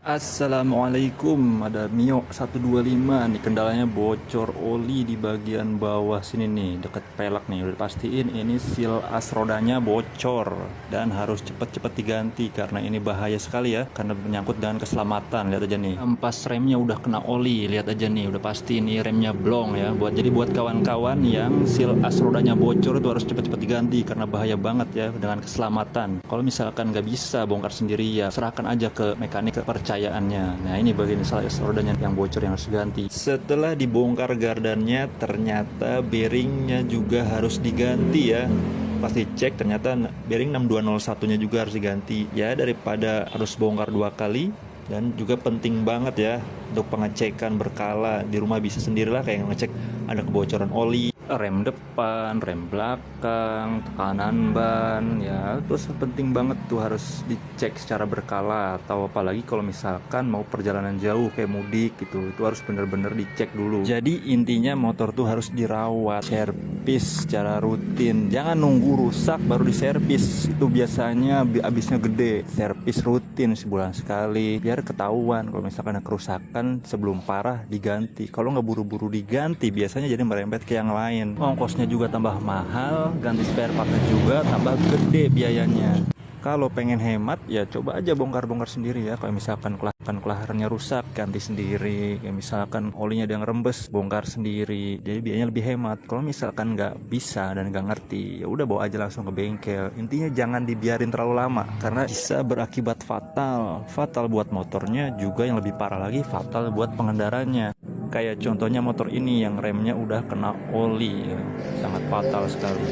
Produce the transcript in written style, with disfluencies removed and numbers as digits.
Assalamualaikum, ada Mio 125 nih, kendalanya bocor oli di bagian bawah sini nih, deket pelek nih. Udah pastiin ini seal as rodanya bocor dan harus cepet-cepet diganti karena ini bahaya sekali ya, karena menyangkut dengan keselamatan. Lihat aja nih, ampas remnya udah kena oli, lihat aja nih, udah pasti ini remnya blong ya. Jadi buat kawan-kawan yang seal as rodanya bocor itu harus cepet-cepet diganti karena bahaya banget ya dengan keselamatan. Kalau misalkan nggak bisa bongkar sendiri ya serahkan aja ke mekanik kepercayaannya. Nah ini bagian salah rodanya yang bocor yang harus diganti. Setelah dibongkar gardannya, ternyata bearingnya juga harus diganti ya. Pas dicek ternyata bearing 6201 nya juga harus diganti ya, daripada harus bongkar dua kali. Dan juga penting banget ya untuk pengecekan berkala di rumah, bisa sendirilah kayak ngecek ada kebocoran oli, rem depan, rem belakang, tekanan ban ya. Terus penting banget tuh harus dicek secara berkala, atau apalagi kalau misalkan mau perjalanan jauh kayak mudik gitu, itu harus bener-bener dicek dulu. Jadi intinya motor tuh harus dirawat, servis secara rutin, jangan nunggu rusak baru diservis. Itu biasanya habisnya gede. Servis rutin sebulan sekali biar ketahuan kalau misalkan ada kerusakan, sebelum parah diganti. Kalau nggak buru-buru diganti biasanya jadi merembet ke yang lain, ongkosnya juga tambah mahal, ganti spare partnya juga tambah gede biayanya. Kalau pengen hemat ya coba aja bongkar-bongkar sendiri ya. Kalau misalkan kelaharannya rusak, ganti sendiri. Kayak misalkan olinya ada yang rembes, bongkar sendiri. Jadi biayanya lebih hemat. Kalau misalkan nggak bisa dan nggak ngerti, ya udah bawa aja langsung ke bengkel. Intinya jangan dibiarin terlalu lama karena bisa berakibat fatal. Fatal buat motornya, juga yang lebih parah lagi fatal buat pengendaranya. Kayak contohnya motor ini yang remnya udah kena oli ya. Sangat fatal sekali.